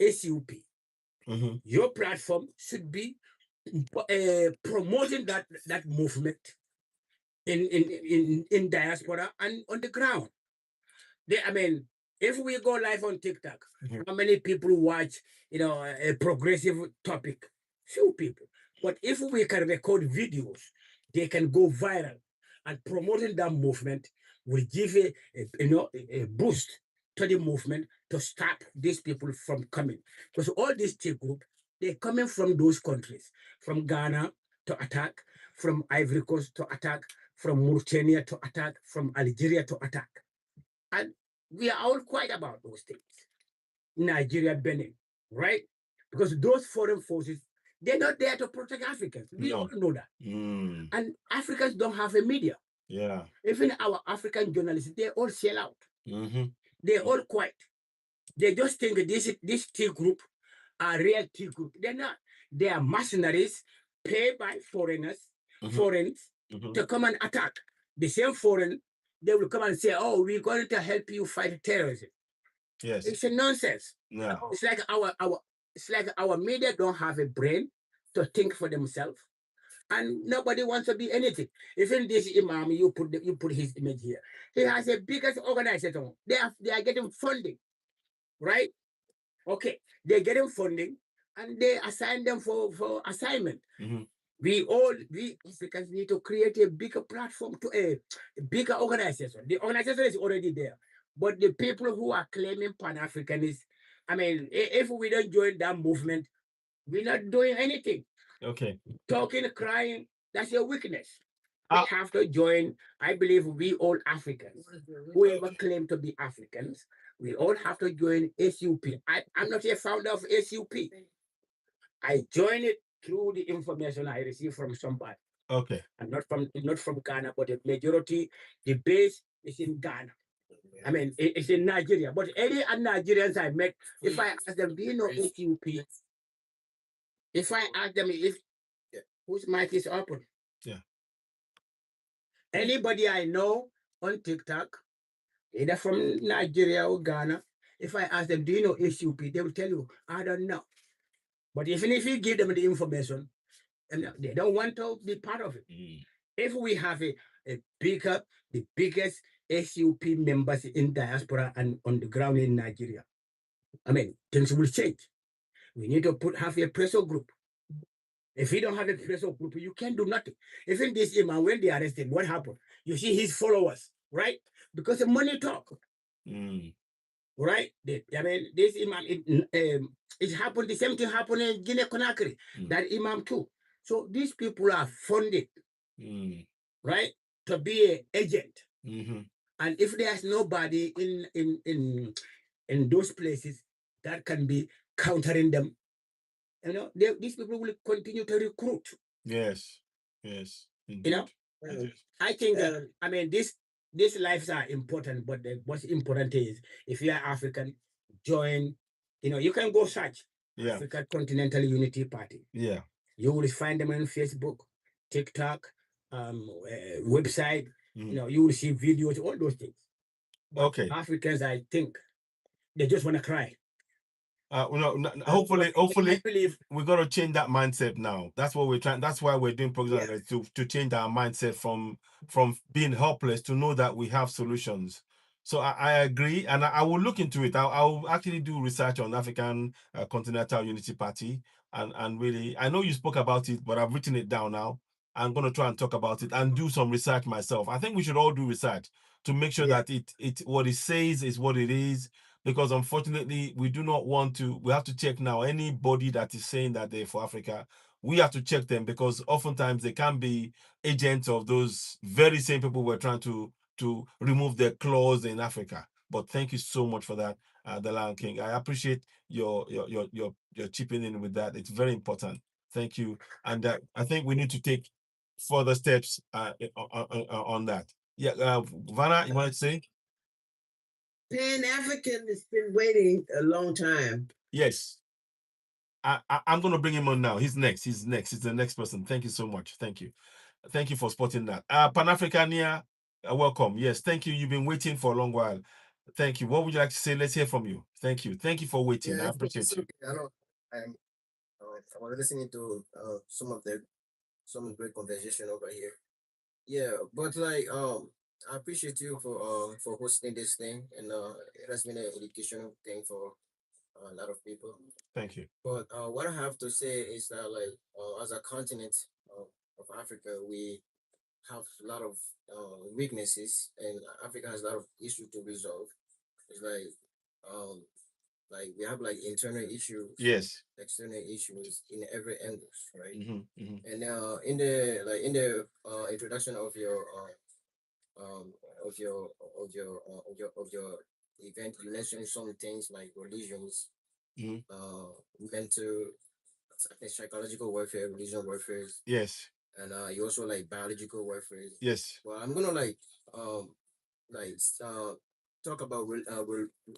SUP. Your platform should be promoting that movement in diaspora and on the ground. I mean, if we go live on TikTok, how many people watch, a progressive topic? Few people. But if we can record videos, they can go viral, and promoting that movement will give a boost to the movement to stop these people from coming. Because all these tea group, they're coming from those countries, from Ghana to attack, from Ivory Coast to attack, from Mauritania to attack, from Algeria to attack. And we are all quiet about those things. Nigeria, Benin, right? Because those foreign forces, they're not there to protect Africans. We all know that. And Africans don't have a media. Yeah. Even our African journalists, they all sell out. They're all quiet. They just think this tea group are real tea group. They're not. They are mercenaries paid by foreigners to come and attack. The same foreign, they will come and say, "Oh, we're going to help you fight terrorism." Yes. It's a nonsense. Yeah. It's like our media don't have a brain to think for themselves, and nobody wants to be anything. Even this imam, you put his image here. He has a biggest organization. They are getting funding, right? Okay, they're getting funding, and they assign them for assignment. We Africans need to create a bigger platform to a bigger organization. The organization is already there, but the people who are claiming Pan-Africanism, I mean, if we don't join that movement, we're not doing anything. Okay. Talking, crying, that's your weakness. We have to join. I believe we all Africans, whoever claim to be Africans, we all have to join SUP. I'm not a founder of SUP. I joined it through the information I received from somebody. Okay. I'm not from Ghana, but the majority, the base is in Ghana. I mean, it's in Nigeria. But any Nigerians I met, if I ask them, do you know SUP? If I ask them if whose mic is open? Yeah. Anybody I know on TikTok, either from Nigeria or Ghana, if I ask them, do you know SUP? They will tell you, I don't know. But even if you give them the information, and they don't want to be part of it. If we have the biggest SUP members in diaspora and on the ground in Nigeria, I mean, things will change. We need to have a pressure group. If you don't have a pressure group, you can't do nothing. Even this imam, when they arrested, what happened? You see his followers, right? Because the money talk. Right? I mean, this imam, it happened, the same thing happened in Guinea Conakry, that imam too. So these people are funded, right, to be an agent. And if there's nobody in those places that can be countering them, these people will continue to recruit. Yes. Yes. Indeed. I think I mean these lives are important, but the most important is if you are African, join. You can go search African Continental Unity Party. Yeah. You will find them on Facebook, TikTok, website. You will see videos, all those things. But okay. Africans, I think, they just want to cry. Hopefully, I believe we're gonna change that mindset now. That's what we're trying. That's why we're doing programs to change our mindset from being helpless to know that we have solutions. So I agree, and I will look into it. I'll actually do research on African Continental Unity Party, and really, I know you spoke about it, but I've written it down now. I'm gonna try and talk about it and do some research myself. I think we should all do research to make sure that it what it says is what it is. Because unfortunately, we do not want to, we have to check now anybody that is saying that they're for Africa, we have to check them because oftentimes they can be agents of those very same people we're trying to remove their claws in Africa. But thank you so much for that, The Lion King. I appreciate your chipping in with that. It's very important. Thank you. And I think we need to take further steps on that. Yeah, Vanna, you want to say? Pan-African has been waiting a long time. Yes. I'm going to bring him on now. He's next. He's the next person. Thank you so much. Thank you. Thank you for spotting that. Pan-Africania, welcome. Yes, thank you. You've been waiting for a long while. Thank you. What would you like to say? Let's hear from you. Thank you. Thank you for waiting. I it's appreciate you. okay. I know I'm I was listening to some great conversation over here. Yeah, but like I appreciate you for hosting this thing, and it has been an educational thing for a lot of people. Thank you. But what I have to say is that like as a continent of Africa, we have a lot of weaknesses, and Africa has a lot of issues to resolve. It's um like we have like internal issues, Yes. external issues in every angle, right? Mm-hmm. And in the introduction um of your of your event, you mentioned some things like religions, Mm-hmm. mental, I think psychological warfare, religion warfare, Yes. and you also like biological warfare. Yes. Well, I'm gonna um like uh talk about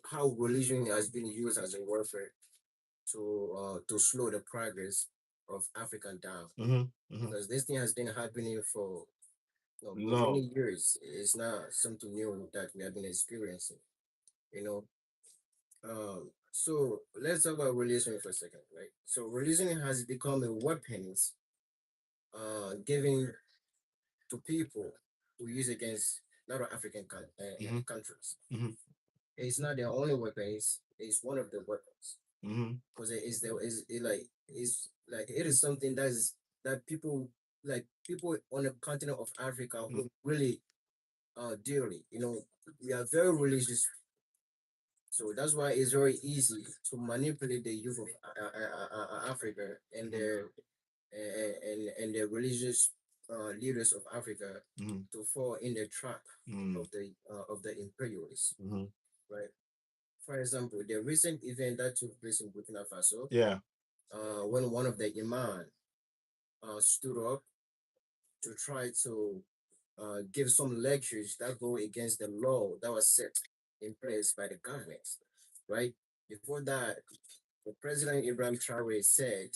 how religion has been used as a warfare to slow the progress of Africa down, Mm-hmm. Mm-hmm. because this thing has been happening for for No. many years. It's not something new that we have been experiencing, you know. So let's talk about religion for a second, right? So religion has become a weapon given to people to use against a lot of African Mm-hmm. countries. Mm-hmm. It's not the only weapon. It's one of the weapons, Mm-hmm. because it is something that people on the continent of Africa who really dearly. We are very religious, so that's why it's very easy to manipulate the youth of Africa and the religious leaders of Africa Mm-hmm. to fall in the trap Mm-hmm. of the imperialists, Mm-hmm. right? For example, the recent event that took place in Burkina Faso, Yeah. when one of the imam stood up to try to give some lectures that go against the law that was set in place by the government, right? Before that, the President Ibrahim Traore said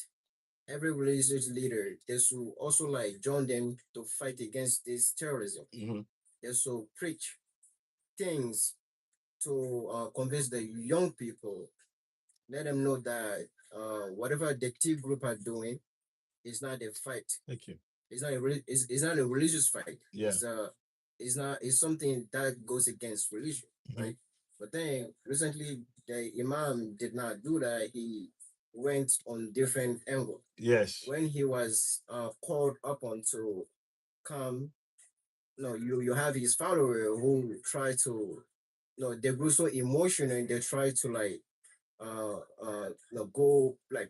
every religious leader they should also like join them to fight against this terrorism. Mm-hmm. They should preach things to convince the young people, let them know that whatever the T group are doing is not a fight. Thank you. It's not a religious fight. Yeah. It's something that goes against religion, Mm-hmm. right? But then recently the Imam did not do that. He went on different angle. Yes. When he was called upon to come, no, you have his follower who try to, no, they grew so emotional and they try to like go like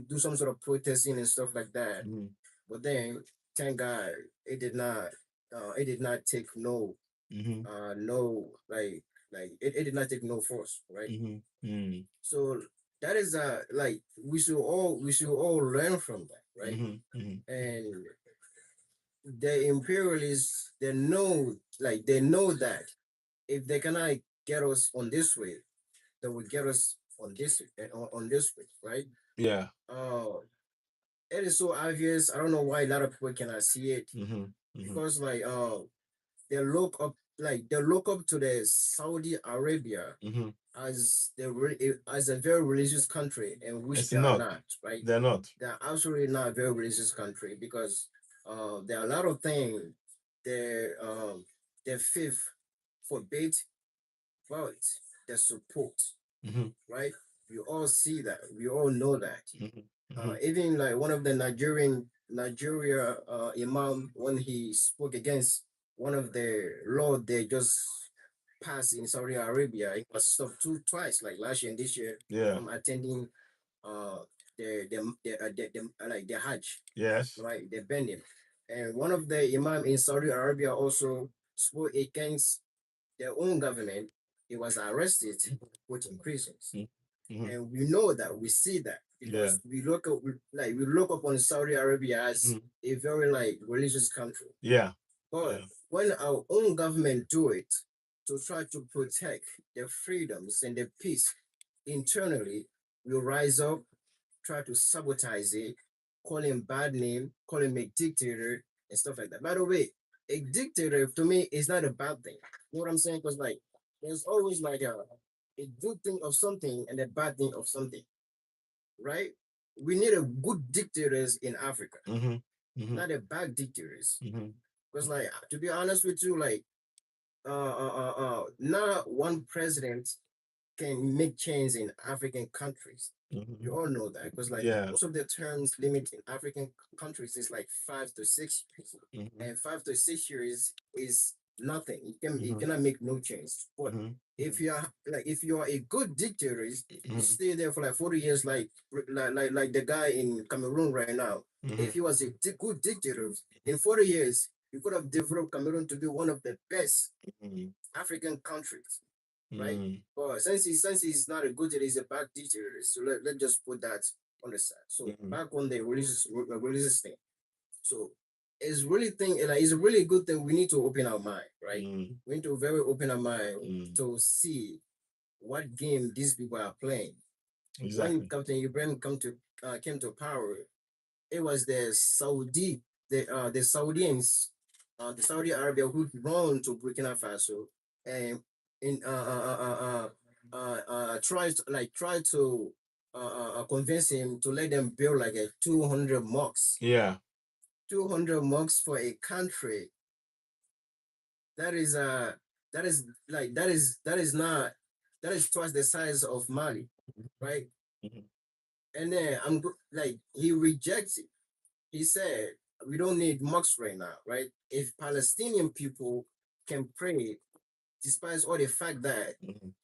do some sort of protesting and stuff like that. Mm-hmm. But then thank God it did not take no Mm-hmm. no it did not take no force, right? Mm-hmm. Mm-hmm. So that is like we should all learn from that, right? Mm-hmm. Mm-hmm. And the imperialists they know that if they cannot get us on this way, they will get us on this way, right? Yeah. It is so obvious. I don't know why a lot of people cannot see it, Mm-hmm. Mm-hmm. because they look up to the Saudi Arabia Mm-hmm. as a very religious country, and which It's they are not. not, right? They're not. They're absolutely not a very religious country, because there are a lot of things their faith forbid, but they support, Mm-hmm. right? We all see that. We all know that. Mm-hmm. Mm-hmm. Even like one of the Nigeria imam, when he spoke against one of the law they just passed in Saudi Arabia, he was stopped twice, like last year and this year, Yeah. from attending uh like the Hajj, Yes. right? They banned him. And one of the imam in Saudi Arabia also spoke against their own government. He was arrested, put in prisons. Mm-hmm. And we know that, we see that, Yeah. because we look upon Saudi Arabia as Mhm. a very like religious country. Yeah. But Yeah. when our own government do it to try to protect their freedoms and their peace internally, we rise up, try to sabotage it, call him bad name, call him a dictator and stuff like that. By the way, a dictator to me is not a bad thing. You know what I'm saying? Because like there's always like a good thing of something and a bad thing of something, right? We need a good dictators in Africa, not a bad dictators. Because like to be honest with you, like not one president can make change in African countries. You all know that because like Yeah. most of the terms limit in African countries is like 5 to 6 years, and 5 to 6 years is nothing. You cannot make no change. But if you are a good dictator, you stay there for like 40 years, like the guy in Cameroon right now. If he was a good dictator, in 40 years, you could have developed Cameroon to be one of the best African countries, right? But since he's not a good teacher, he's a bad teacher. So let's just put that on the side. So back on the religious thing. So it's really it's a really good thing. We need to open our mind, right? We need to very open our mind to see what game these people are playing. Exactly. When Captain Ibrahim came to power, it was the Saudi, the Saudians, the Saudi Arabia who run to Burkina Faso and in try to convince him to let them build like a 200 mosques. Yeah. 200 mosques for a country. That is twice the size of Mali, right? And then he rejects it. He said, we don't need mosques right now, right? If Palestinian people can pray, despite all the fact that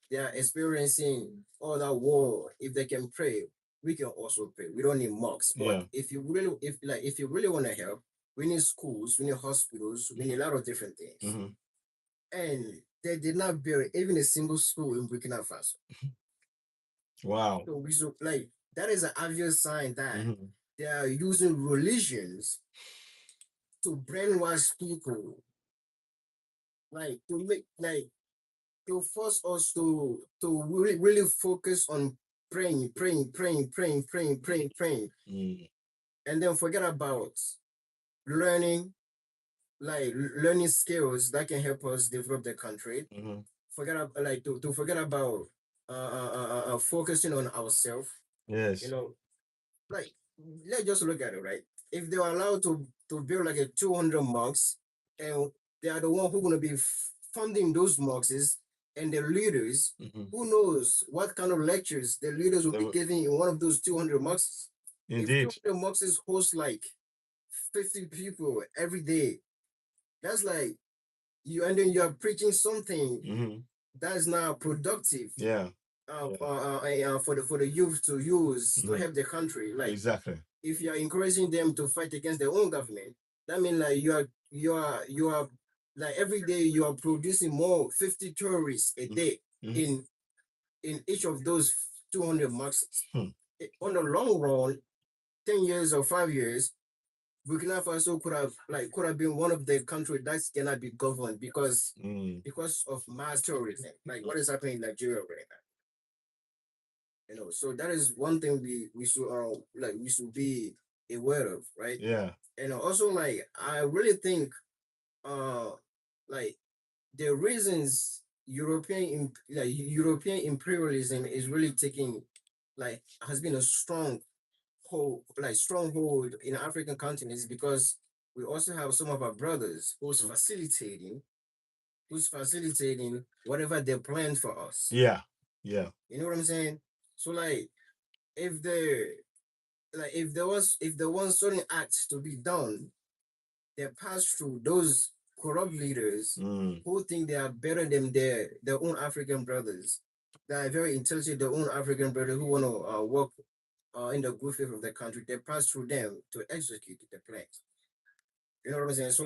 they are experiencing all that war, if they can pray, we can also pray. We don't need mosques. But if you really want to help, we need schools, we need hospitals, we need a lot of different things. And they did not build even a single school in Burkina Faso. Wow. So that is an obvious sign that they are using religions to brainwash people, to force us to really focus on praying, and then forget about learning skills that can help us develop the country. Forget about focusing on ourselves. Yes. Let's just look at it, right? If they are allowed to build like a 200 mosques, and they are the one who going to be funding those mosques, and the leaders, who knows what kind of lectures the leaders will be giving in one of those 200 mosques. Indeed. If 200 mosques host like 50 people every day, that's like and then you are preaching something that's not productive. Yeah. For the youth to use to help the country. Exactly. If you are encouraging them to fight against their own government, that means like you are like every day you are producing more 50 terrorists a day in each of those 200 mosques. On the long run, 10 years or 5 years, Burkina Faso could have been one of the countries that cannot be governed because of mass terrorism, like what is happening in Nigeria right now. So that is one thing we should be aware of, right? Yeah. And also I really think the reasons European imperialism is really taking has been a stronghold in African continents because we also have some of our brothers who's facilitating whatever they plan for us. Yeah. Yeah. You know what I'm saying? So if there was certain acts to be done, they pass through those corrupt leaders who think they are better than their own African brothers. They are very intelligent, their own African brothers who want to work in the good faith of the country. They pass through them to execute the plans. You know what I'm saying? So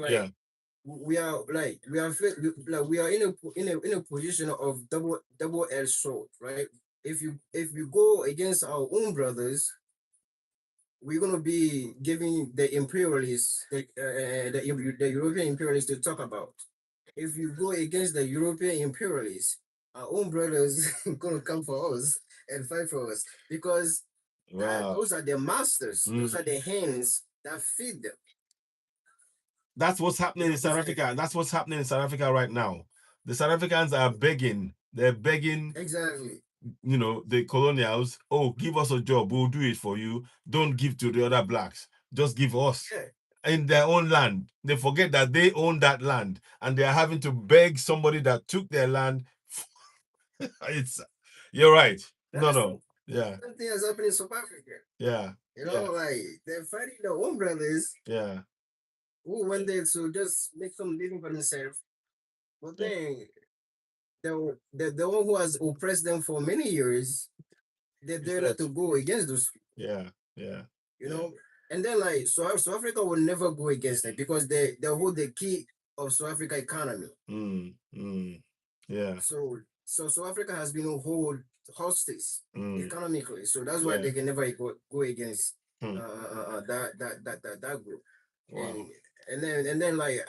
we are in a position of double-edged sword, right? If we go against our own brothers, we're gonna be giving the imperialists, the European imperialists to talk about. If you go against the European imperialists, our own brothers gonna come for us and fight for us because those are the masters. Those are the hands that feed them. That's what's happening in South Africa. That's what's happening in South Africa right now. The South Africans are begging. They're begging, Exactly. you know, the colonials, oh, give us a job, we'll do it for you. Don't give to the other blacks. Just give us Yeah. in their own land. They forget that they own that land and they're having to beg somebody that took their land. It's you're right. That's No. Yeah. something that's happening in South Africa. Yeah. You know, like they're fighting their own brothers Yeah. who went there to just make some living for themselves. But Yeah. then the one who has oppressed them for many years, they dare not to go against those people, Yeah. you know. And then like South Africa will never go against them because they hold the key of South Africa economy. Yeah. So South Africa has been hold hostage economically. So that's why Yeah. they can never go against Hmm. that group. Wow. And then like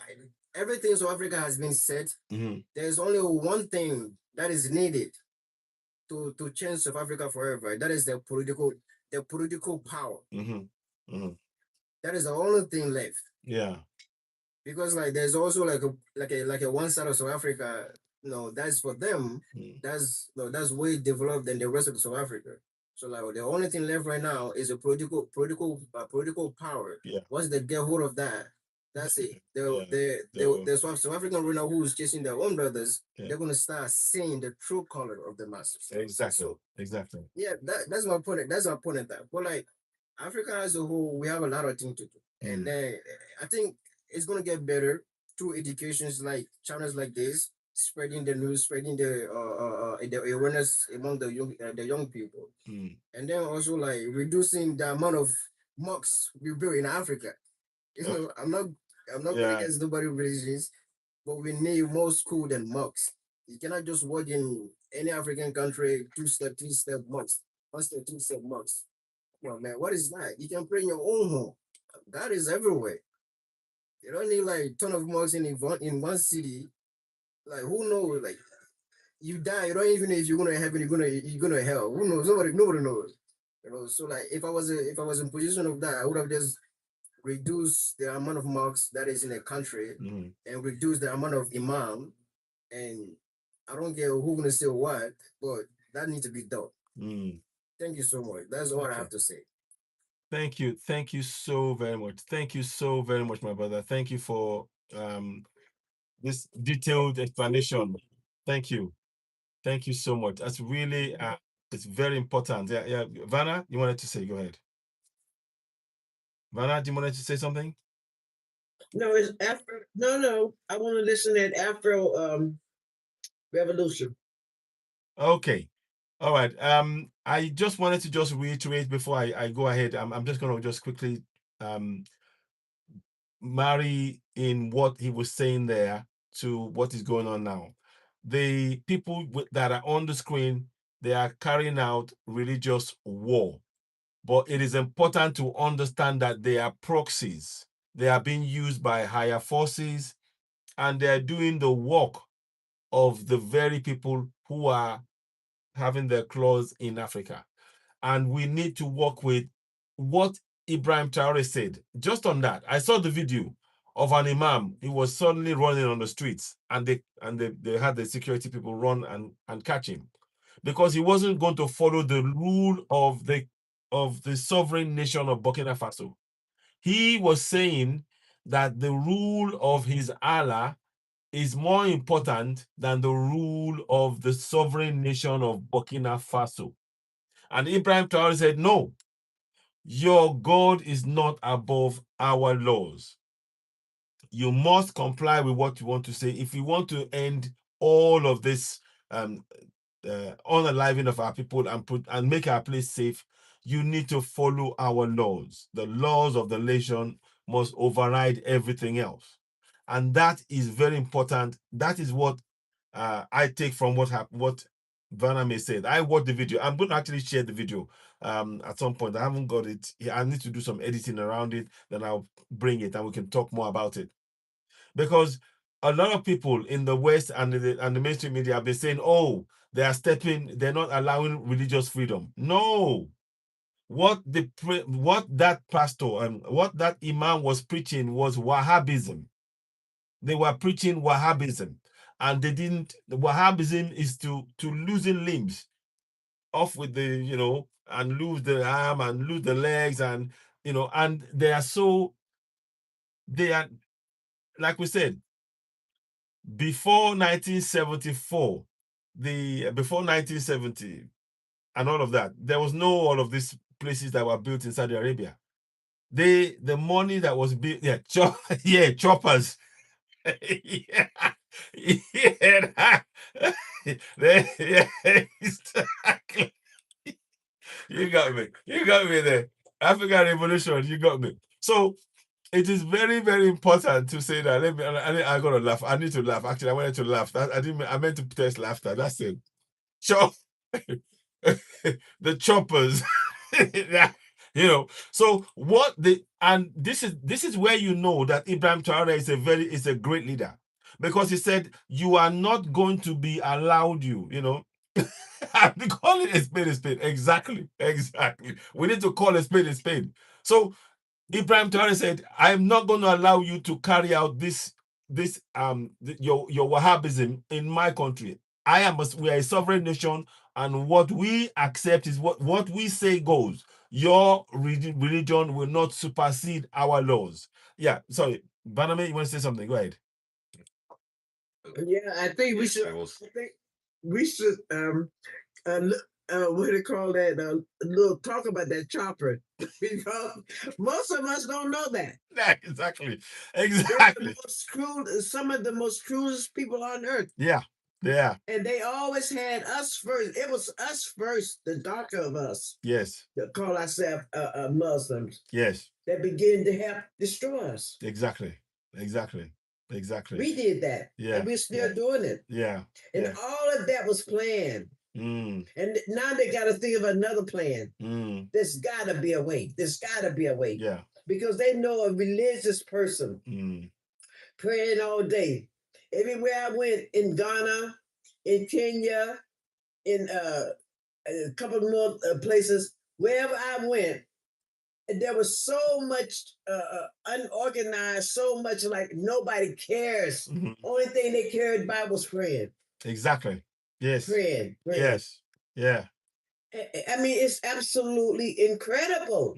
everything in South Africa has been said. Mhm. There's only one thing that is needed to change South Africa forever. That is the political power. That is the only thing left. Yeah. Because like there's also like a one side of South Africa, that's for them. That's way developed than the rest of South Africa. So like the only thing left right now is a political power. Yeah. Once they get hold of that, that's it. The South African right now who's chasing their own brothers, they're gonna start seeing the true color of the masses. Exactly. So Exactly. yeah, that's my point. That's my point at that. But like Africa as a whole, we have a lot of things to do. And then I think it's gonna get better through educations like channels like this, spreading the news, spreading the awareness among the young people, and then also like reducing the amount of mosques we build in Africa. You know, I'm not going against nobody religions, but we need more school than mosques. You cannot just work in any African country 2-step, 3-step mosques, 1-step, 2-step mosques. Well, man, what is that? You can pray in your own home. God is everywhere. You don't need like ton of mosques in one city. Like who knows? Like you die, you don't even know if you're gonna heaven, you're gonna hell. Who knows? Nobody knows. You know. So like if I was in position of that, I would have just reduced the amount of mosques that is in a country and reduce the amount of imam. And I don't care who gonna say what, but that needs to be done. Thank you so much. That's all I have to say. Thank you. Thank you so very much. Thank you so very much, my brother. Thank you for this detailed explanation. Thank you. Thank you so much. That's really it's very important. Yeah. Vanna, you wanted to say, go ahead. Vanna, do you wanted to say something? No, it's Afro. No. I want to listen at Afro Revolution. Okay. All right. I just wanted to just reiterate before I go ahead. I'm just gonna just quickly marry in what he was saying there to what is going on now. The people that are on the screen, they are carrying out religious war. But it is important to understand that they are proxies. They are being used by higher forces, and they are doing the work of the very people who are having their claws in Africa. And we need to work with what Ibrahim Traore said. Just on that, I saw the video of an imam. He was suddenly running on the streets, and they had the security people run and catch him because he wasn't going to follow the rule of the sovereign nation of Burkina Faso. He was saying that the rule of his Allah is more important than the rule of the sovereign nation of Burkina Faso. And Ibrahim Traore said, no, your God is not above our laws. You must comply with what you want to say. If you want to end all of this unaliving of our people and make our place safe, you need to follow our laws. The laws of the nation must override everything else. And that is very important. That is what I take from what Vaname said. I watched the video. I'm going to actually share the video at some point. I haven't got it. I need to do some editing around it. Then I'll bring it and we can talk more about it. Because a lot of people in the West and the mainstream media have been saying, oh, they're not allowing religious freedom. No. What that pastor and what that imam was preaching was Wahhabism. They were preaching Wahhabism. and they didn't. The Wahhabism is to losing limbs, off with the and lose the arm and lose the legs, and and they are like we said, before 1974, before 1970 and all of that, there was no all of these places that were built in Saudi Arabia. The money that was built, yeah, choppers. Yeah, yeah, yeah, exactly. You got me. You got me there. African Revolution, you got me. So it is very, very important to say that. I gotta laugh. I need to laugh. Actually, I wanted to laugh. I meant to test laughter. That's it. Chop the choppers. Yeah, So this is where you know that Ibrahim Traore is a great leader, because he said, you are not going to be allowed, they call it a spade. Exactly. We need to call a spade. So Ibrahim Traore said, I'm not going to allow you to carry out your Wahhabism in my country. We are a sovereign nation, and what we accept is what we say goes. Your religion will not supersede our laws. Yeah, sorry. Baname, you want to say something? Go ahead. Yeah, I think we should. What do they call that? Little talk about that chopper, because most of us don't know that. Yeah, exactly. Some of the most cruelest people on earth. Yeah. And they always had us first. It was us first, the darker of us, Yes. that call ourselves Muslims, Yes. that begin to help destroy us. Exactly. We did that. Yeah. And we're still doing it. Yeah. And all of that was planned. Mm. And now they got to think of another plan. Mm. There's got to be a way. Yeah. Because they know a religious person praying all day. Everywhere I went, in Ghana, in Kenya, in a couple more places, wherever I went, there was so much unorganized, so much like nobody cares. Only thing they cared about was praying. Exactly. Yes. Praying. Yes. Yeah. I mean, it's absolutely incredible.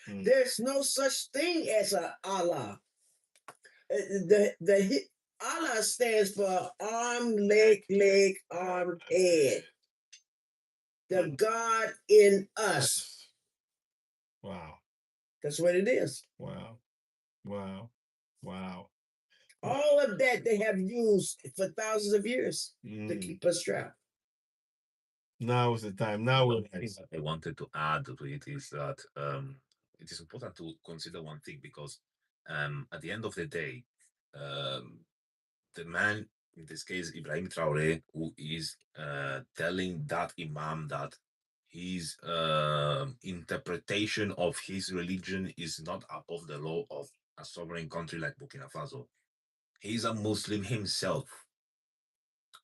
There's no such thing as a Allah. The Allah stands for arm, leg, arm, head. The God in us. Wow. That's what it is. Wow. All of that they have used for thousands of years to keep us trapped. Now is the time. Now One thing that I wanted to add to it is that it is important to consider one thing, because at the end of the day, the man, in this case Ibrahim Traore, who is telling that imam that his interpretation of his religion is not above the law of a sovereign country like Burkina Faso. He's a Muslim himself.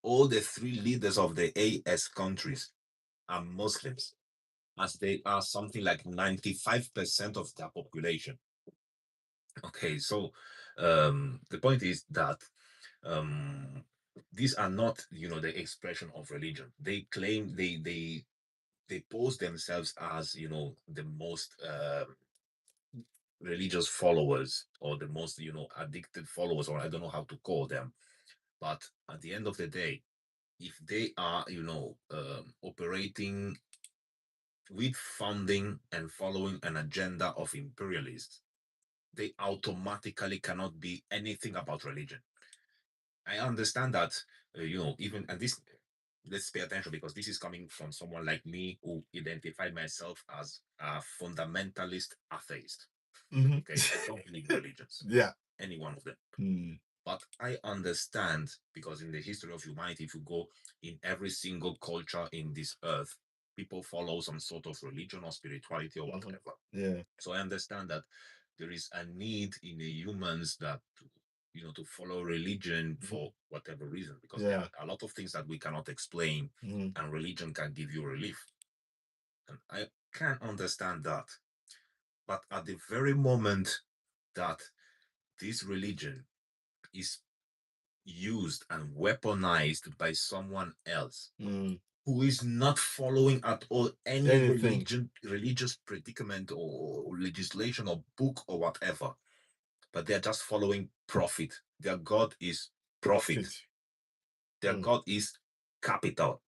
All the three leaders of the AS countries are Muslims, as they are something like 95% of their population. Okay, so the point is that these are not, the expression of religion. They claim they pose themselves as, the most religious followers, or the most, addicted followers, or I don't know how to call them. But at the end of the day, if they are, operating with funding and following an agenda of imperialists, they automatically cannot be anything about religion. I understand that, even, and this, let's pay attention, because this is coming from someone like me who identify myself as a fundamentalist atheist. Okay, I don't believe in religions. Yeah. Any one of them. But I understand, because in the history of humanity, if you go in every single culture in this earth, people follow some sort of religion or spirituality or whatever. Yeah. So I understand that there is a need in the humans that to follow religion for whatever reason, because there are a lot of things that we cannot explain, and religion can give you relief. And I can understand that. But at the very moment that this religion is used and weaponized by someone else Mm. who is not following at all any Anything. religious predicament or legislation or book or whatever, but they're just following profit. Their God is profit. Their Mm. God is capital.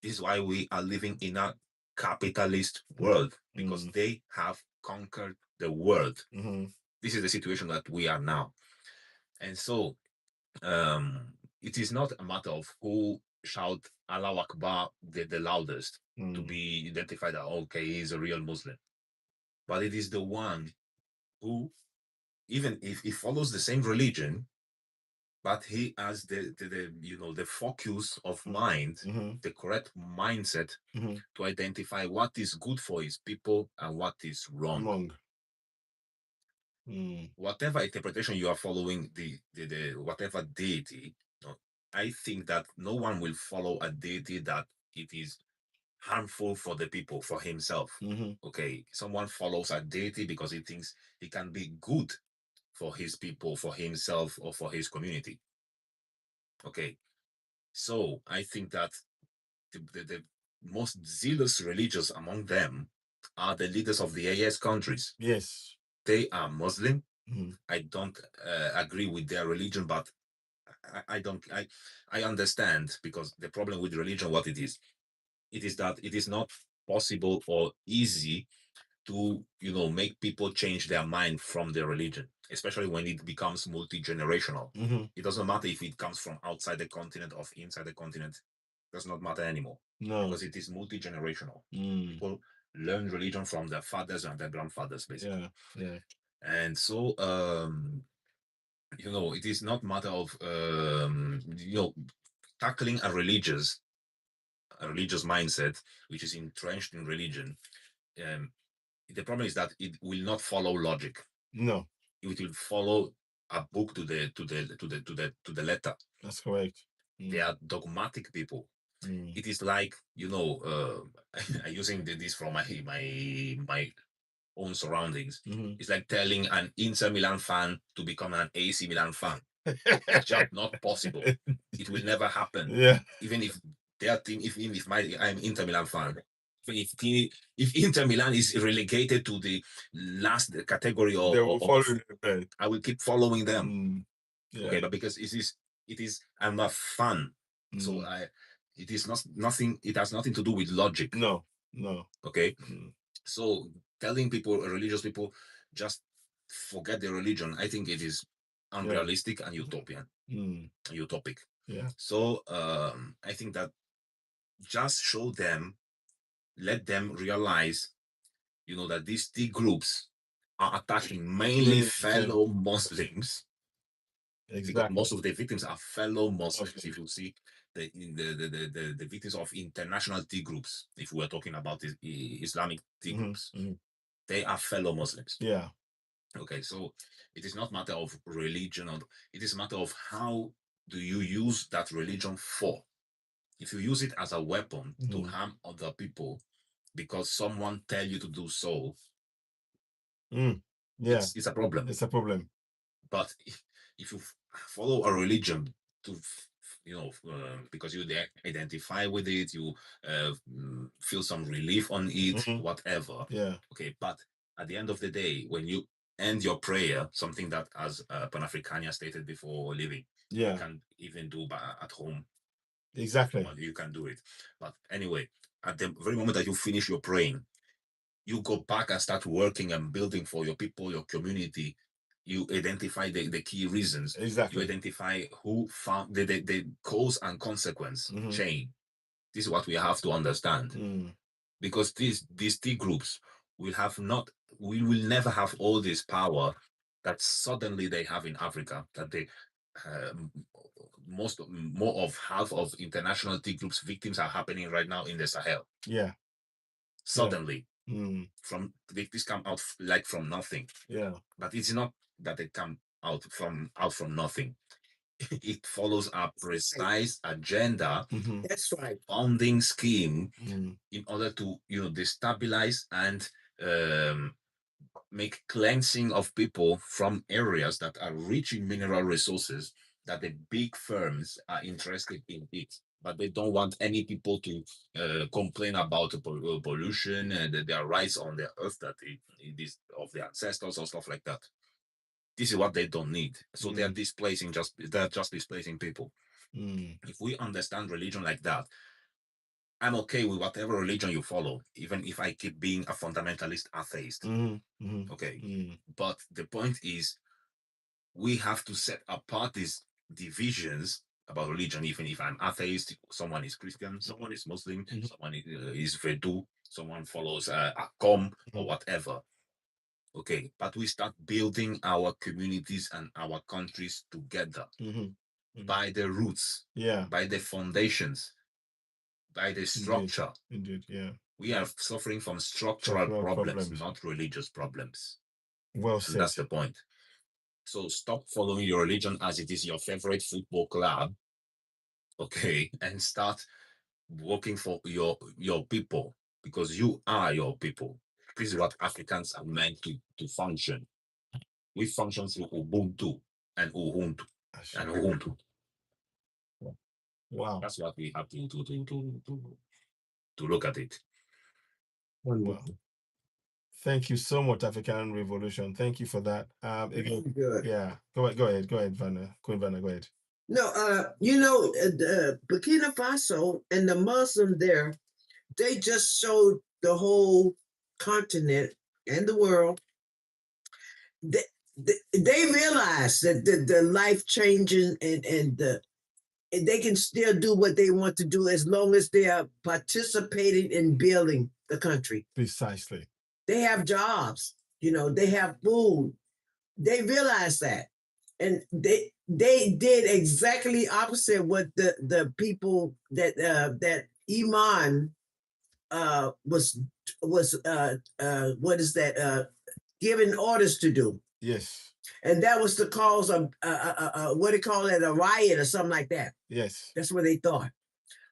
This is why we are living in a capitalist world, because Mm. they have conquered the world. Mm-hmm. This is the situation that we are now. And so it is not a matter of who shout Allah Akbar the loudest to be identified that, okay, he's a real Muslim. But it is the one who, even if he follows the same religion, but he has the focus of mind, the correct mindset to identify what is good for his people and what is wrong. Whatever interpretation you are following, the whatever deity, I think that no one will follow a deity that it is harmful for the people, for himself. Okay, someone follows a deity because he thinks he can be good for his people, for himself, or for his community. Okay, so I think that the most zealous religious among them are the leaders of the AS countries. Yes, they are Muslim. I don't agree with their religion, but I understand, because the problem with religion, what it is that it is not possible or easy to make people change their mind from their religion, especially when it becomes multi-generational. It doesn't matter if it comes from outside the continent or inside the continent. It does not matter anymore. No. Because it is multi-generational. People learn religion from their fathers and their grandfathers, basically. Yeah. And so it is not matter of tackling a religious mindset which is entrenched in religion. The problem is that it will not follow logic. No, it will follow a book to the letter. that's correct. They are dogmatic people. It is like using this from my own surroundings. It's like telling an Inter Milan fan to become an AC Milan fan. It's just not possible. It will never happen. Yeah. Even if their team, even if I'm Inter Milan fan, if Inter Milan is relegated to the last category They will follow the I will keep following them. Yeah. Okay, but because it is I'm a fan, so it is nothing. It has nothing to do with logic. No. Okay, so telling people, religious people, just forget their religion, I think it is unrealistic and utopian, utopic. Yeah. So I think that just show them, let them realize, that these T groups are attacking mainly fellow Muslims. Exactly. Because most of the victims are fellow Muslims. Okay. If you see the victims of international T groups, if we're talking about the Islamic T groups, they are fellow Muslims. Yeah. Okay, so it is not matter of religion, or it is a matter of how do you use that religion for. If you use it as a weapon to harm other people because someone tell you to do so, it's a problem. It's a problem. But if you follow a religion to because you identify with it, you feel some relief on it, whatever. Yeah. Okay, but at the end of the day, when you end your prayer, something that, as Pan-Africania stated before leaving, you can even do at home. Exactly. Well, you can do it. But anyway, at the very moment that you finish your praying, you go back and start working and building for your people, your community. You identify the key reasons. Exactly. You identify who found the cause and consequence chain. This is what we have to understand. Because these T groups will never have all this power that suddenly they have in Africa, that they more of half of international T groups victims are happening right now in the Sahel. Yeah. Suddenly. From this come out like from nothing. Yeah. But it's not that they come out from nothing. It follows a precise agenda. That's right. Funding scheme in order to destabilize and make cleansing of people from areas that are rich in mineral resources that the big firms are interested in it, but they don't want any people to complain about the pollution and their rights on the earth that it is of their ancestors or stuff like that. This is what they don't need. So they're just displacing people. If we understand religion like that, I'm okay with whatever religion you follow, even if I keep being a fundamentalist atheist. Okay. But the point is, we have to set apart these divisions about religion. Even if I'm atheist, someone is Christian, someone is Muslim, someone is Vedu, someone follows Akom or whatever. Okay, but we start building our communities and our countries together by the roots, by the foundations, by the structure. Indeed, yeah. We are suffering from structural problems, not religious problems. Well And said. that's the point. So stop following your religion as it is your favorite football club, okay, and start working for your people, because you are your people. This is what Africans are meant to function. We function through Ubuntu and Ubuntu and Ubuntu. Wow. That's what we have to look at it. Wow. Thank you so much, African Revolution. Thank you for that. Again, Good. yeah. Go ahead, Vanna. Queen Vanna, go ahead. No, Burkina Faso and the Muslim there, they just showed the whole continent and the world that they realize that the life changing and they can still do what they want to do as long as they are participating in building the country. Precisely. They have jobs, they have food. They realize that. And they did exactly opposite what the people that Iman was what is that given orders to do. Yes. And that was the cause of what do you call it, a riot or something like that. Yes. That's what they thought.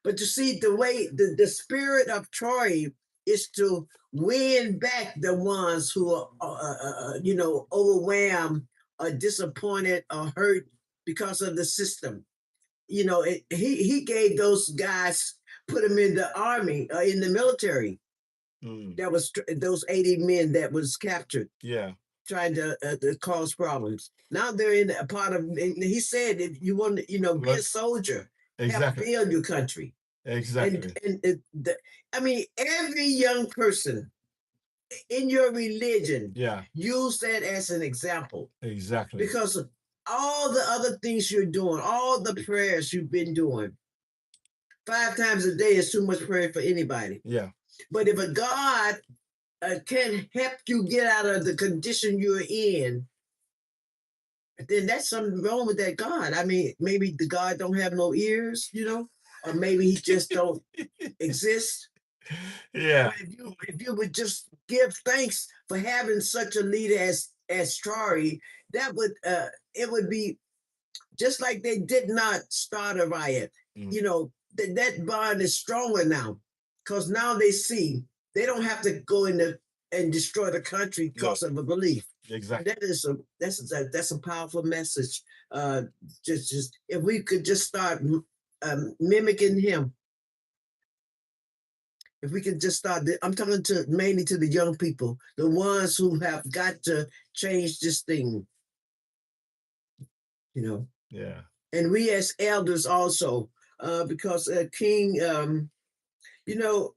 But you see, the way the spirit of Troy is to win back the ones who are overwhelmed or disappointed or hurt because of the system. He gave those guys, put them in the army, in the military. That was those 80 men that was captured. Yeah. Trying to cause problems. Now they're in a part of. He said, if you want to, be a soldier, exactly, help build your country. Exactly. And every young person in your religion, use that as an example. Exactly. Because of all the other things you're doing, all the prayers you've been doing, 5 times a day is too much prayer for anybody. Yeah. But if a God can help you get out of the condition you're in, then that's something wrong with that God. I mean, maybe the God don't have no ears, or maybe he just don't exist. Yeah. But if you would just give thanks for having such a leader as Strari, that would it would be just like they did not start a riot. That bond is stronger now, because now they see they don't have to go in and destroy the country because of a belief. Exactly. That's a powerful message. Just if we could just start mimicking him. If we could just start, I'm talking mainly to the young people, the ones who have got to change this thing. Yeah. And we as elders also, because King, you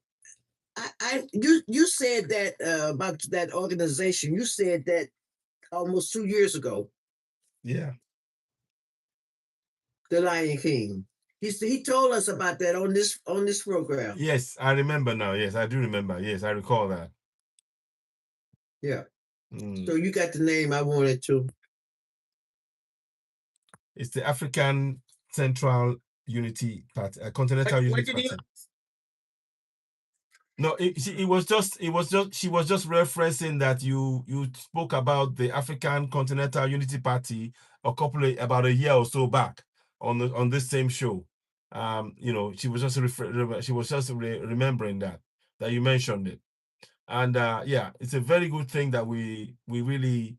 said that about that organization. You said that almost 2 years ago. Yeah. The Lion King. He told us about that on this program. Yes, I remember now. Yes, I do remember. Yes, I recall that. Yeah. So you got the name I wanted to. It's the African Central Unity Party, Continental Unity Party. No, she was just referencing that you spoke about the African Continental Unity Party about a year or so back on this same show. She was just remembering that you mentioned it, and yeah, it's a very good thing that we really.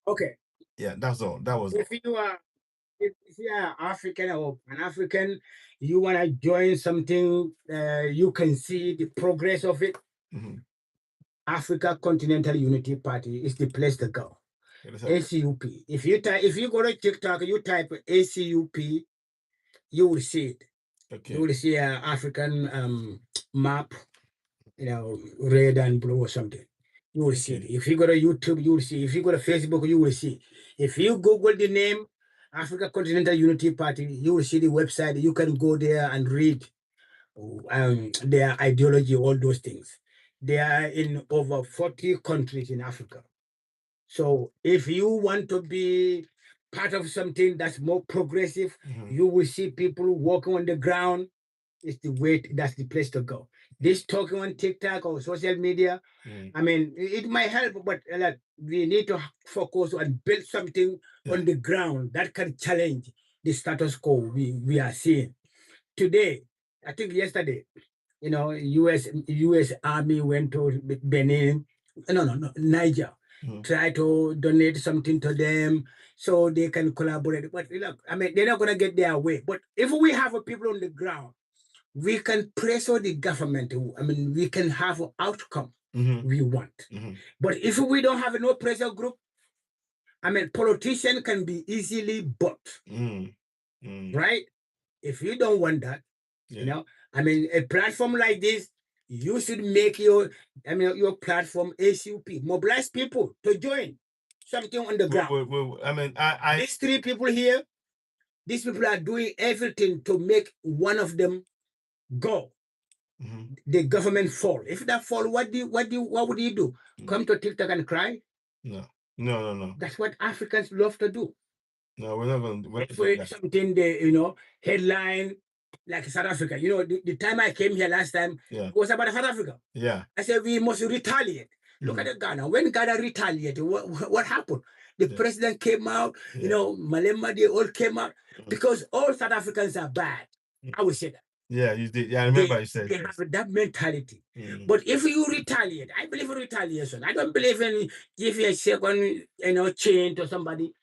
Okay. Yeah, that's all. That was. If you are if you are African or an African, you want to join something, you can see the progress of it. Mhm. Africa Continental Unity Party is the place to go. Okay, let's have a look. ACUP. If you go to TikTok, you type ACUP, you will see it. You Okay. will see an African map, red and blue or something. You will see it. Okay. If you go to YouTube, you will see. If you go to Facebook, you will see. If you Google the name Africa Continental Unity Party, you will see the website. You can go there and read their ideology, all those things. They are in over 40 countries in Africa. So if you want to be part of something that's more progressive, Mhm. you will see people walking on the ground. It's the way, that's the place to go. This talking on TikTok or social media, Mm. I mean, it might help, but we need to focus and build something on the ground that can challenge the status quo we are seeing. Today, I think yesterday, US Army went to Benin, no, Niger, try to donate something to them so they can collaborate. But look, I mean, they're not gonna get their way. But if we have people on the ground, we can pressure the government. I mean, we can have an outcome we want. But if we don't have no pressure group, I mean, politician can be easily bought, right? If you don't want that, I mean, a platform like this, you should make your platform ACUP, mobilize people to join something on the ground. Well, I mean, These three people here, these people are doing everything to make one of them go. The government fall. If that fall, what would you do? Come to TikTok and cry? No. That's what Africans love to do. No, we're not going to. Wait for something, headline like South Africa. The time I came here last time, Yeah. it was about South Africa. Yeah. I said we must retaliate. Look at Ghana. When Ghana retaliated, what happened? The president came out, Malema, they all came out because all South Africans are bad. I would say that. Yeah, you did. Yeah, I remember you said they have that mentality. But if you retaliate, I believe in retaliation. I don't believe in give you a second, chain to somebody,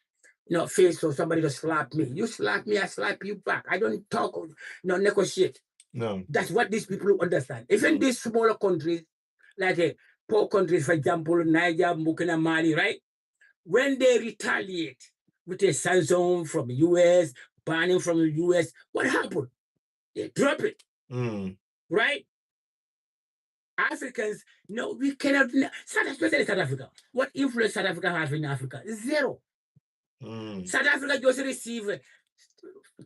face for somebody to slap me. You slap me, I slap you back. I don't talk, negotiate. No. That's what these people understand. Even these smaller countries, like poor countries, for example, Niger, Burkina, Mali, right? When they retaliate with a sanction from the US, banning from the US, what happened? They drop it. Right? Africans, no, we cannot, especially South Africa. What influence South Africa has in Africa? Zero. South Africa just received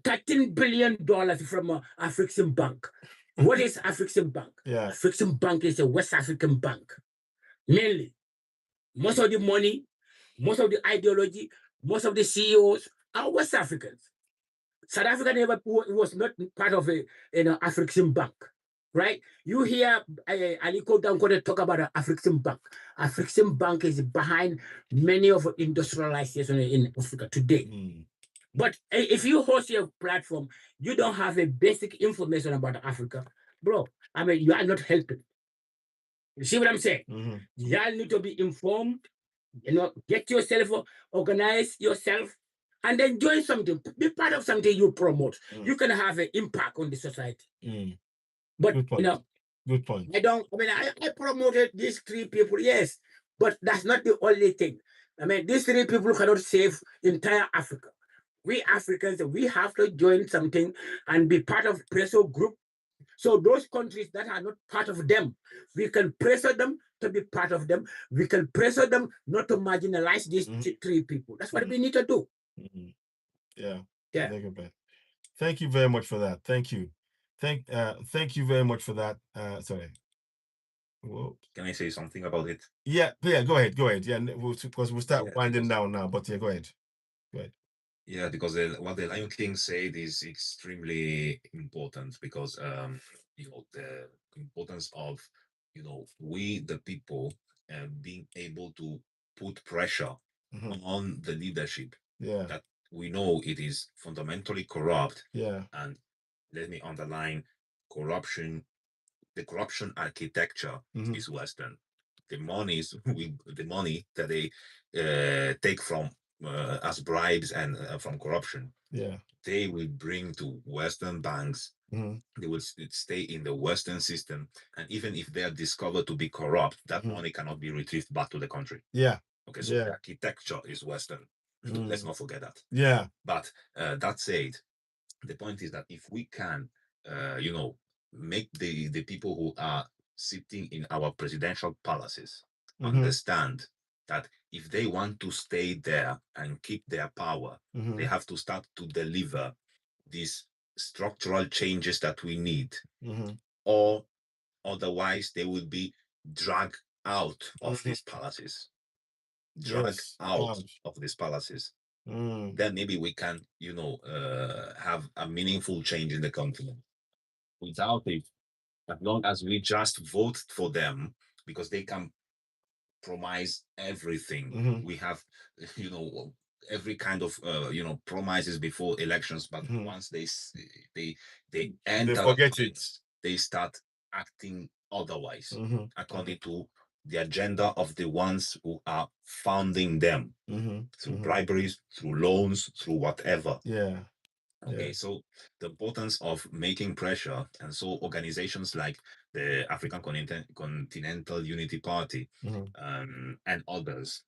$13 billion from African Bank. What is African Bank? Yeah. African Bank is a West African bank. Mainly. Most of the money, most of the ideology, most of the CEOs are West Africans. South Africa never was not part of an African bank, right? You hear Aliko Dangote talk about an African bank. African bank is behind many of industrialization in Africa today. But if you host your platform, you don't have a basic information about Africa, bro. I mean, you are not helping. You see what I'm saying? You all need to be informed. Get yourself, organize yourself, and then join something. Be part of something you promote. You can have an impact on the society. But good point. Good point. I promoted these three people, yes, but that's not the only thing. I mean, these three people cannot save entire Africa. We Africans, we have to join something and be part of pressure group. So those countries that are not part of them, we can pressure them to be part of them. We can pressure them not to marginalize these three people. That's what we need to do. Yeah. Yeah. Thank you very much for that. Thank you. Thank you very much for that. Sorry. Whoa. Can I say something about it? Yeah, go ahead. Yeah, because we'll start winding down now. But yeah, go ahead. Yeah, because what the Lion King said is extremely important because the importance of we the people being able to put pressure on the leadership that we know it is fundamentally corrupt. Yeah. And let me underline corruption. The corruption architecture is Western. The money that they take from as bribes and from corruption, Yeah. they will bring to Western banks. Mhm. They will stay in the Western system, and even if they are discovered to be corrupt, that Mhm. money cannot be retrieved back to the country. Yeah. Okay, so Yeah. the architecture is Western. Let's not forget that. Yeah. But that said, the point is that if we can, make the people who are sitting in our presidential palaces understand that if they want to stay there and keep their power, they have to start to deliver these structural changes that we need, or otherwise they will be dragged out of these palaces. Dragged Yes. out of these palaces. Then maybe we can, have a meaningful change in the continent. Without it, as long as we just vote for them because they can promise everything, we have, every kind of, promises before elections. But once they enter, forget it. they start acting otherwise, according to the agenda of the ones who are founding them, through briberies, through loans, through whatever. Yeah. Okay, so the importance of making pressure, and so organizations like the African Continental Unity Party, and others.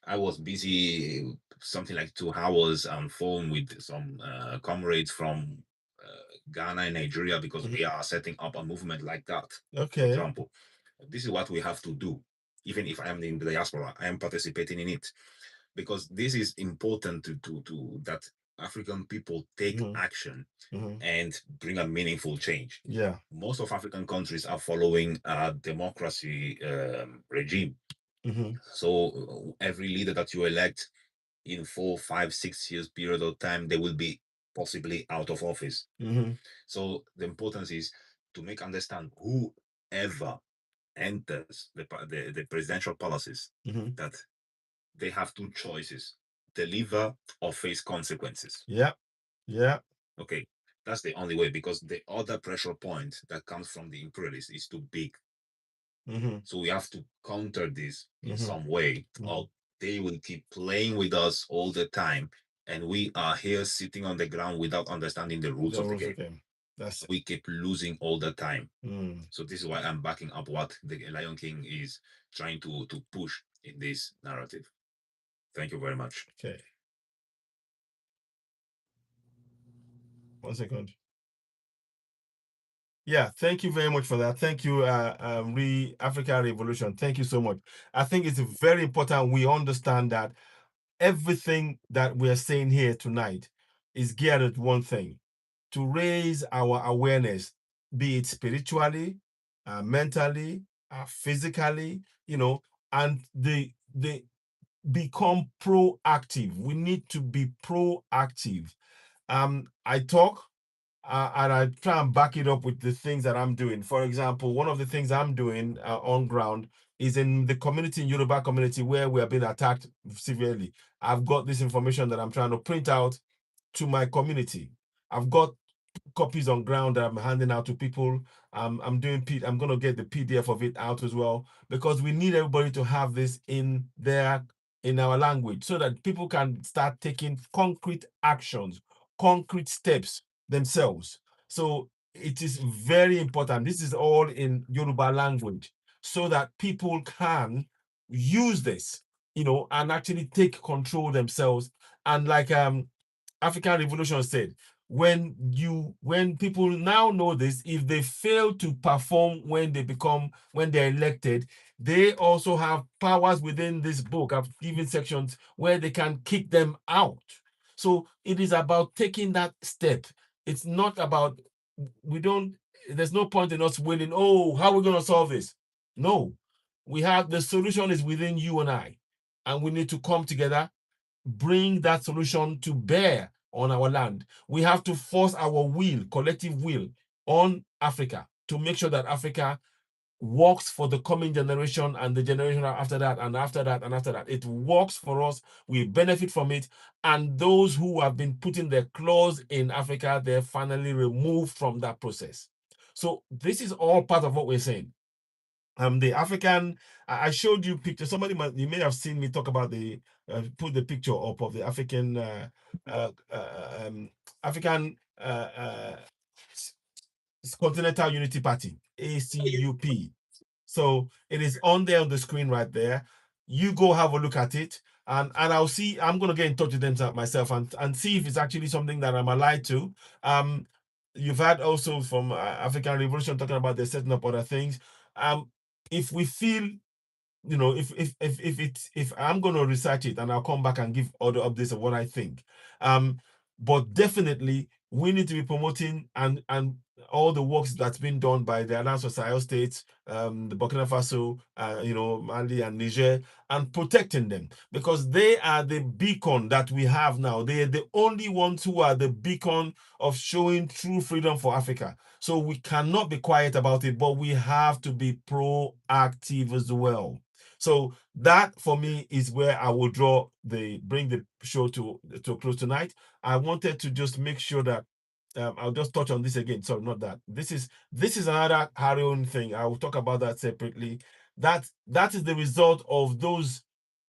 I was busy something like 2 hours on phone with some comrades from Ghana and Nigeria, because we are setting up a movement like that. For Okay. example, this is what we have to do. Even if I am in the diaspora, I am participating in it, because this is important to that African people take action and bring a meaningful change. Yeah. Most of African countries are following a democracy regime. So every leader that you elect in 4, 5, 6 years period of time, they will be possibly out of office. So the importance is to make understand whoever enters the presidential palaces, that they have two choices: deliver or face consequences. Yeah. Yeah. Okay, that's the only way, because the other pressure point that comes from the imperialists is too big. So we have to counter this in some way, or they will keep playing with us all the time, and we are here sitting on the ground without understanding the rules of the game. That's We keep losing all the time. it. So this is why I'm backing up what the Lion King is trying to push in this narrative. Thank you very much. Okay. 1 second. Yeah, thank you very much for that. Thank you, Africa Revolution. Thank you so much. I think it's very important we understand that everything that we are saying here tonight is geared at one thing: to raise our awareness, be it spiritually, mentally, physically, and the become proactive. We need to be proactive. I talk, and I try and back it up with the things that I'm doing. For example, one of the things I'm doing on ground is in the community, in Yoruba community, where we are being attacked severely. I've got this information that I'm trying to print out to my community. I've got copies on ground that I'm handing out to people. I'm going to get the PDF of it out as well, because we need everybody to have this in our language, so that people can start taking concrete actions, concrete steps themselves. So it is very important. This is all in Yoruba language, so that people can use this, and actually take control themselves. And like African Revolution said, when people now know this, if they fail to perform when they're elected, they also have powers within this book. I've given sections where they can kick them out. So it is about taking that step. It's not about, there's no point in us waiting, oh, how are we going to solve this? No, the solution is within you and I, and we need to come together, bring that solution to bear on our land. We have to force our will, collective will, on Africa, to make sure that Africa works for the coming generation and the generation after that and after that and after that. It works for us. We benefit from it. And those who have been putting their claws in Africa, they're finally removed from that process. So this is all part of what we're saying. The African, I showed you pictures. You may have seen me talk about the put the picture up of the African African Continental Unity Party, ACUP. So it is on there on the screen right there. You go have a look at it, and I'll see. I'm gonna get in touch with them myself and see if it's actually something that I'm allied to. You've had also from African Revolution talking about they're setting up other things. If we feel, you know, if I'm going to research it and I'll come back and give other updates of what I think. But definitely we need to be promoting and all the works that's been done by the Alliance of Sahel states, the Burkina Faso, you know, Mali and Niger, and protecting them, because they are the beacon that we have now. They are the only ones who are the beacon of showing true freedom for Africa. So we cannot be quiet about it, but we have to be proactive as well. So that for me is where I will bring the show to a close tonight. I wanted to just make sure that I'll just touch on this again. Sorry, not that. This is another harrowing thing. I will talk about that separately. That is the result of those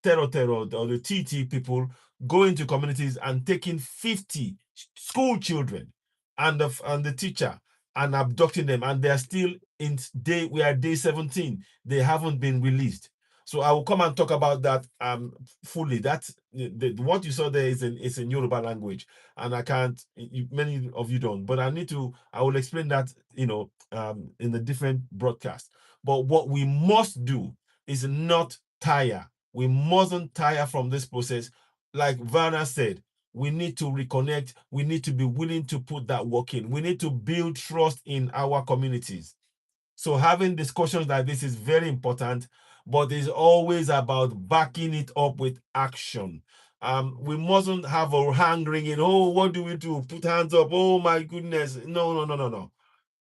terror or the TT people going to communities and taking 50 school children and the teacher and abducting them, and they're still we are day 17. They haven't been released. So I will come and talk about that fully. That's what you saw there is in Yoruba language, and I can't. Many of you don't, but I will explain that, you know, in the different broadcasts. But what we must do is not tire. We mustn't tire from this process. Like Werner said, we need to reconnect. We need to be willing to put that work in. We need to build trust in our communities. So having discussions like this is very important, but it's always about backing it up with action. We mustn't have a hand wringing, oh, what do we do? Put hands up, oh my goodness. No.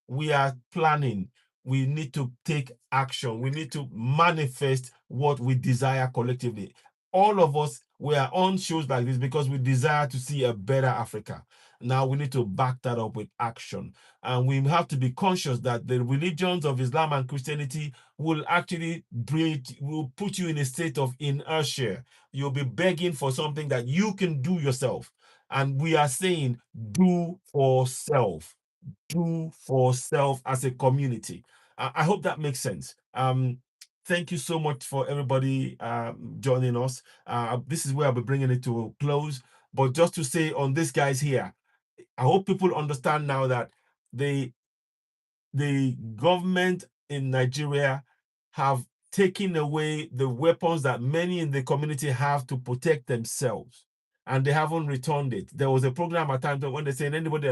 We are planning. We need to take action. We need to manifest what we desire collectively. All of us, we are on shows like this because we desire to see a better Africa. Now we need to back that up with action. And we have to be conscious that the religions of Islam and Christianity will actually will put you in a state of inertia. You'll be begging for something that you can do yourself. And we are saying, do for self. Do for self as a community. I hope that makes sense. Thank you so much for everybody joining us. This is where I'll be bringing it to a close. But just to say on this, guys, here, I hope people understand now that the government in Nigeria have taken away the weapons that many in the community have to protect themselves, and they haven't returned it. There was a program at times when they saying anybody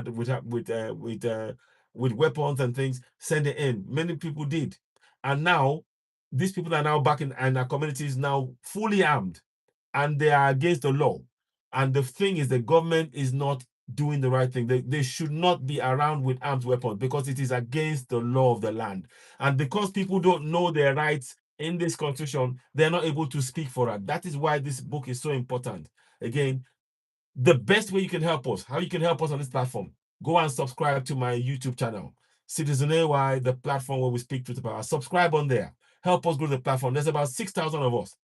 with weapons and things, send it in. Many people did, and now these people are now back in our communities, now fully armed, and they are against the law. And the thing is, the government is not doing the right thing. They should not be around with armed weapons because it is against the law of the land. And because people don't know their rights in this constitution, they're not able to speak for it. That is why this book is so important. Again, the best way you can help us, how you can help us on this platform, go and subscribe to my YouTube channel, Citizen AY, the platform where we speak truth to power. Subscribe on there. Help us grow the platform. There's about 6,000 of us.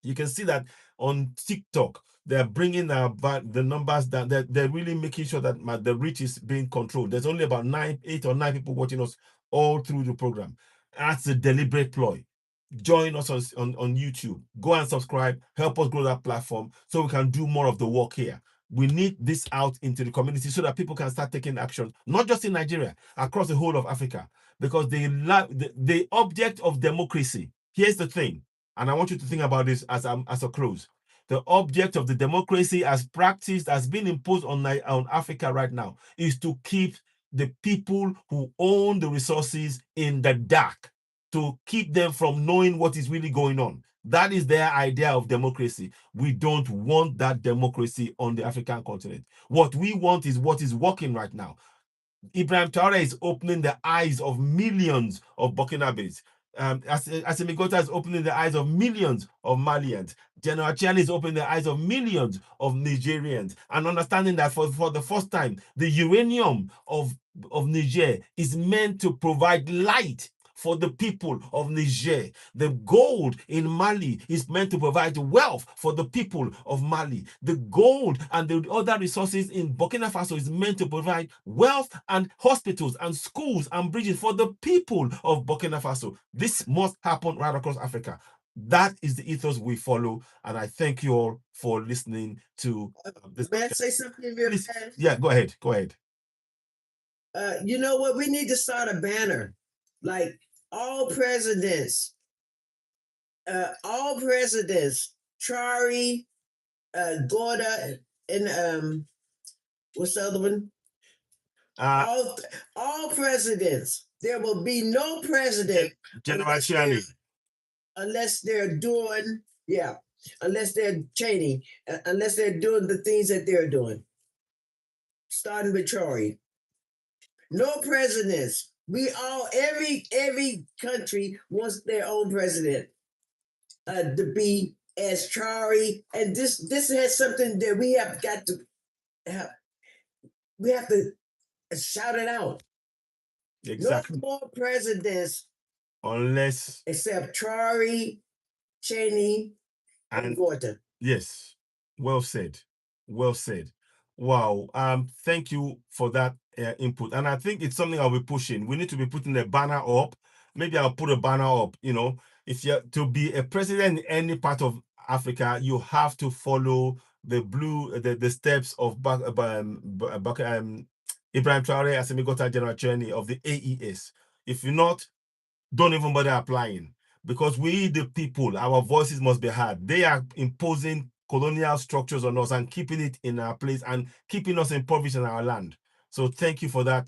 You can see that on TikTok, they're bringing the numbers down. They're really making sure that the reach is being controlled. There's only about 8 or 9 people watching us all through the program. That's a deliberate ploy. Join us on YouTube. Go and subscribe. Help us grow that platform so we can do more of the work here. We need this out into the community so that people can start taking action, not just in Nigeria, across the whole of Africa. Because the object of democracy, here's the thing, and I want you to think about this as a close. The object of the democracy as practiced, as been imposed on Africa right now, is to keep the people who own the resources in the dark, to keep them from knowing what is really going on. That is their idea of democracy. We don't want that democracy on the African continent. What we want is what is working right now. Ibrahim Traore is opening the eyes of millions of Burkinabes. Assimi Goïta is opening the eyes of millions of Malians. General Chiani is opening the eyes of millions of Nigerians, and understanding that for the first time, the uranium of Niger is meant to provide light for the people of Niger. The gold in Mali is meant to provide wealth for the people of Mali. The gold and the other resources in Burkina Faso is meant to provide wealth and hospitals and schools and bridges for the people of Burkina Faso. This must happen right across Africa. That is the ethos we follow, and I thank you all for listening to this. May I say something real Please. fast? Yeah, go ahead. Go ahead. You know what? We need to start a banner, like all presidents, Trari, Gorda, and what's the other one? All presidents. There will be no president General Chiani, unless they're doing, unless they're changing, unless they're doing the things that they're doing. Starting with Trari. No presidents. We all, every country wants their own president to be as Trari. And this has something that we have got to have. We have to shout it out. exactly. No more presidents Unless except Trari, Cheney, and Gorton. Yes, well said. Well said. Wow. Thank you for that input. And I think it's something I'll be pushing. We need to be putting a banner up. Maybe I'll put a banner up. You know, if you're to be a president in any part of Africa, you have to follow the steps of Ibrahim Traore, Assimi Goïta, General Chiani of the AES. If you're not, don't even bother applying, because we, the people, our voices must be heard. They are imposing colonial structures on us and keeping it in our place and keeping us impoverished in our land. So thank you for that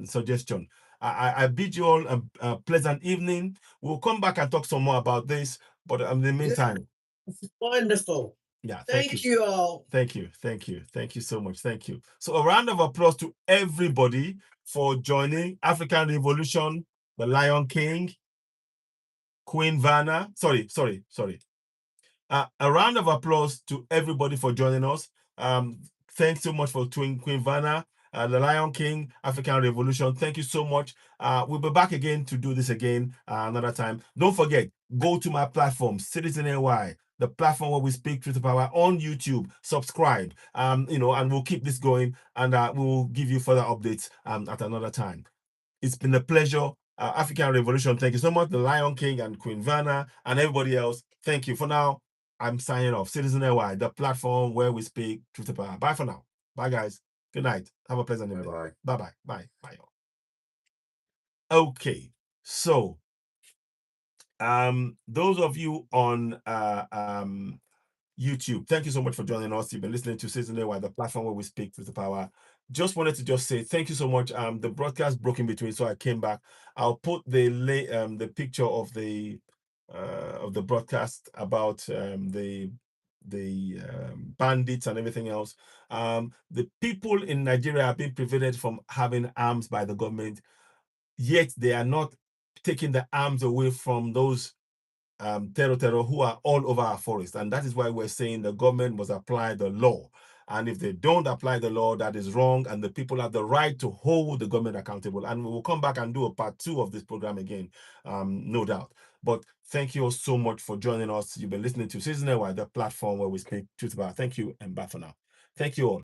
suggestion. I bid you all a pleasant evening. We'll come back and talk some more about this, but in the meantime. Wonderful. Yeah, thank you all. Thank you so much. Thank you. So a round of applause to everybody for joining African Revolution, the Lion King, Queen Vanna. Sorry. A round of applause to everybody for joining us. Thanks so much for Queen Vanna, the Lion King, African Revolution. Thank you so much. We'll be back again to do this again another time. Don't forget, go to my platform, Citizen AY, the platform where we speak truth to power, on YouTube. Subscribe, and we'll keep this going, and we'll give you further updates at another time. It's been a pleasure. African Revolution, thank you so much. The Lion King and Queen Vanna and everybody else, thank you. For now, I'm signing off. Citizen AY, the platform where we speak truth to power. Bye for now. Bye, guys. Good night. Have a pleasant evening. Bye-bye. Bye. Okay, so those of you on YouTube, thank you so much for joining us. You've been listening to Citizen AY, the platform where we speak truth to power. Just wanted to say thank you so much. The broadcast broke in between, so I came back. I'll put the picture of the broadcast about the bandits and everything else. The people in Nigeria have been prevented from having arms by the government, yet they are not taking the arms away from those terror who are all over our forest. And that is why we're saying the government must apply the law. And if they don't apply the law, that is wrong, and the people have the right to hold the government accountable. And we will come back and do a part 2 of this program again, no doubt. But thank you all so much for joining us. You've been listening to Citizen AY, the platform where we speak truth about. Thank you, and bye for now. Thank you all.